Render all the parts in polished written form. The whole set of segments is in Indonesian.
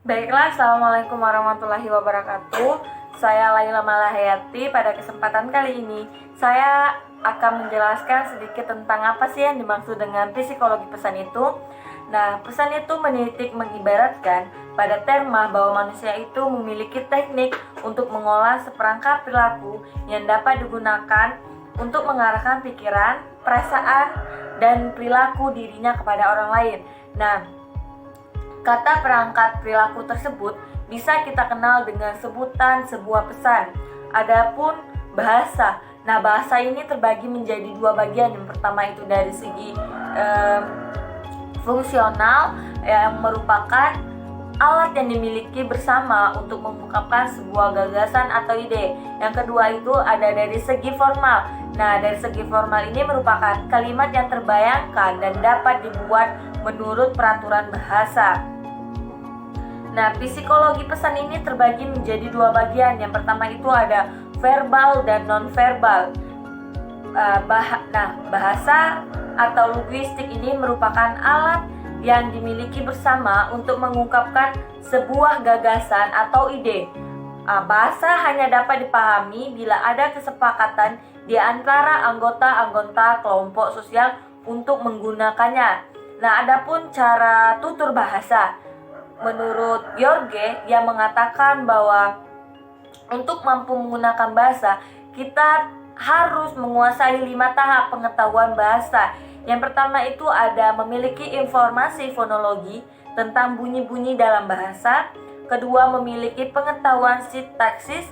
Baiklah, Assalamualaikum warahmatullahi wabarakatuh. Saya Laila Malahayati. Pada kesempatan kali ini, saya akan menjelaskan sedikit tentang apa sih yang dimaksud dengan psikologi pesan itu. Nah, pesan itu menitik mengibaratkan pada terma bahwa manusia itu memiliki teknik untuk mengolah seperangkat perilaku yang dapat digunakan untuk mengarahkan pikiran, perasaan, dan perilaku dirinya kepada orang lain. Nah, kata perangkat perilaku tersebut bisa kita kenal dengan sebutan sebuah pesan. Adapun bahasa, nah bahasa ini terbagi menjadi dua bagian. Yang pertama itu dari segi fungsional, yang merupakan alat yang dimiliki bersama untuk mengungkapkan sebuah gagasan atau ide. Yang kedua itu ada dari segi formal. Nah, dari segi formal ini merupakan kalimat yang terbayangkan dan dapat dibuat menurut peraturan bahasa. Nah, psikologi pesan ini terbagi menjadi dua bagian. Yang pertama itu ada verbal dan non-verbal. Bahasa atau linguistik ini merupakan alat yang dimiliki bersama untuk mengungkapkan sebuah gagasan atau ide. Bahasa hanya dapat dipahami bila ada kesepakatan di antara anggota-anggota kelompok sosial untuk menggunakannya. Nah, adapun cara tutur bahasa. Menurut George yang mengatakan bahwa untuk mampu menggunakan bahasa, kita harus menguasai 5 tahap pengetahuan bahasa. Yang pertama itu ada memiliki informasi fonologi tentang bunyi-bunyi dalam bahasa. Kedua, memiliki pengetahuan sintaksis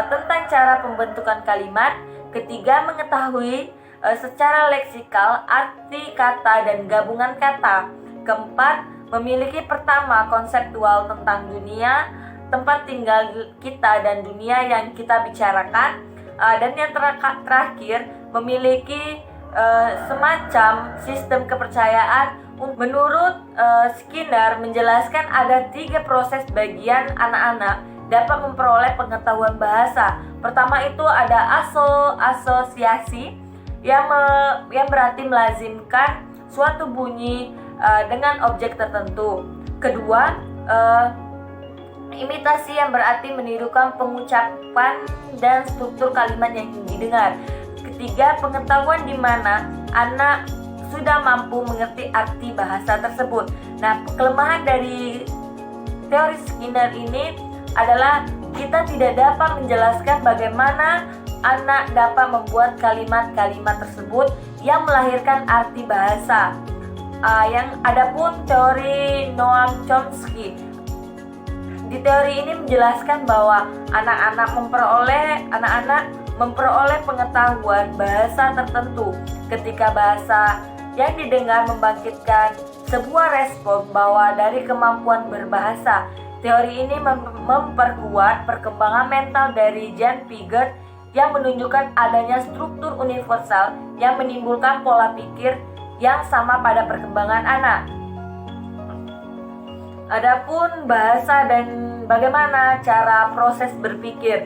tentang cara pembentukan kalimat. Ketiga, mengetahui secara leksikal arti kata dan gabungan kata. Keempat, memiliki pertama konseptual tentang dunia, tempat tinggal kita dan dunia yang kita bicarakan. Dan yang terakhir, memiliki semacam sistem kepercayaan. Menurut Skinner menjelaskan ada 3 proses bagian anak-anak dapat memperoleh pengetahuan bahasa. Pertama itu ada asosiasi yang berarti melazimkan suatu bunyi dengan objek tertentu. Kedua, imitasi yang berarti menirukan pengucapan dan struktur kalimat yang didengar. Ketiga, pengetahuan di mana anak sudah mampu mengerti arti bahasa tersebut. Nah, kelemahan dari teori Skinner ini adalah kita tidak dapat menjelaskan bagaimana anak dapat membuat kalimat-kalimat tersebut yang melahirkan arti bahasa. Yang adapun teori Noam Chomsky, di teori ini menjelaskan bahwa anak-anak memperoleh pengetahuan bahasa tertentu ketika bahasa yang didengar membangkitkan sebuah respon bahwa dari kemampuan berbahasa. Teori ini memperkuat perkembangan mental dari Jean Piaget yang menunjukkan adanya struktur universal yang menimbulkan pola pikir yang sama pada perkembangan anak. Adapun bahasa dan bagaimana cara proses berpikir.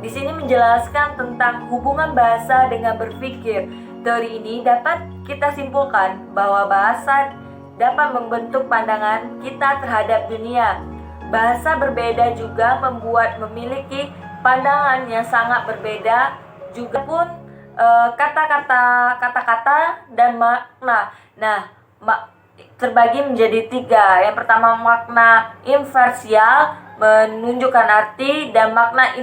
Di sini menjelaskan tentang hubungan bahasa dengan berpikir. Teori ini dapat kita simpulkan bahwa bahasa dapat membentuk pandangan kita terhadap dunia. Bahasa berbeda juga memiliki pandangan yang sangat berbeda, juga pun kata-kata dan makna. Nah, terbagi menjadi 3. Yang pertama makna inversial menunjukkan arti dan makna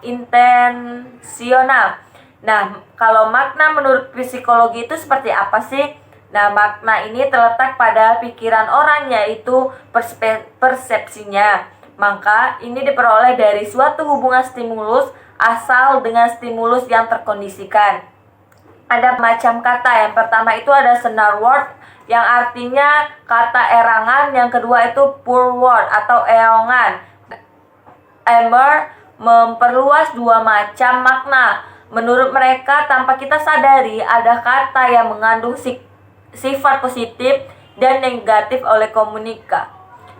intensional. Nah, kalau makna menurut psikologi itu seperti apa sih? Nah, makna ini terletak pada pikiran orang, yaitu persepsinya. Maka ini diperoleh dari suatu hubungan stimulus asal dengan stimulus yang terkondisikan. Ada macam kata. Yang pertama itu ada senar word yang artinya kata erangan. Yang kedua itu pure word atau eongan. Emer memperluas 2 macam makna. Menurut mereka, tanpa kita sadari ada kata yang mengandung sifat positif dan negatif oleh komunika.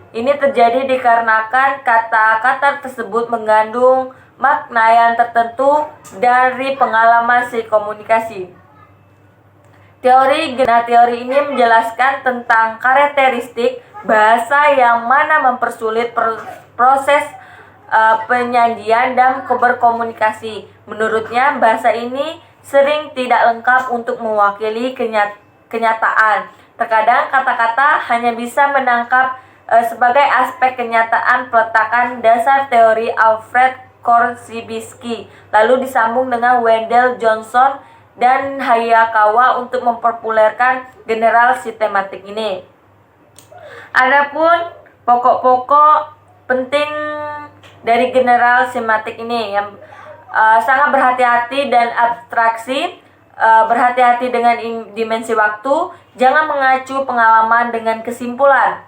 Ini terjadi dikarenakan kata-kata tersebut mengandung makna yang tertentu dari pengalaman si komunikasi. Teori ini menjelaskan tentang karakteristik bahasa yang mana mempersulit proses penyajian dan berkomunikasi. Menurutnya, bahasa ini sering tidak lengkap untuk mewakili kenyataan. Terkadang kata-kata hanya bisa menangkap sebagai aspek kenyataan peletakan dasar teori Alfred Korzybski, lalu disambung dengan Wendell Johnson dan Hayakawa untuk mempopulerkan general sistematik ini. Adapun pokok-pokok penting dari general sistematik ini yang sangat berhati-hati dan abstraksi, berhati-hati dengan dimensi waktu, jangan mengacu pengalaman dengan kesimpulan.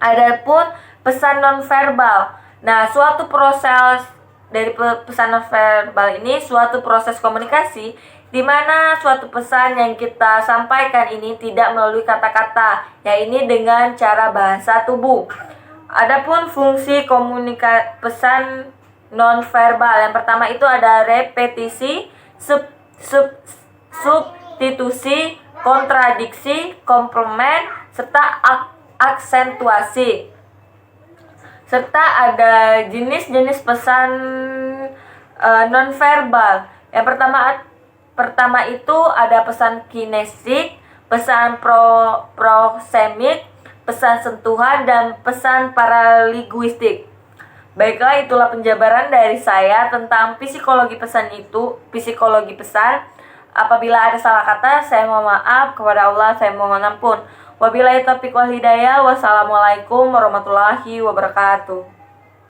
Adapun pesan nonverbal. Nah, suatu proses dari pesan nonverbal ini suatu proses komunikasi di mana suatu pesan yang kita sampaikan ini tidak melalui kata-kata, yaitu dengan cara bahasa tubuh. Adapun fungsi pesan nonverbal, yang pertama itu ada repetisi, substitusi, kontradiksi, komplement, serta aksentuasi. Serta ada jenis-jenis pesan nonverbal. Yang pertama itu ada pesan kinestik, pesan proxemik, pesan sentuhan, dan pesan paralinguistik. Baiklah, itulah penjabaran dari saya tentang psikologi pesan. Apabila ada salah kata, saya mohon maaf. Kepada Allah saya mohon ampun. Wabillahi taufiq wal hidayah. Wassalamualaikum warahmatullahi wabarakatuh.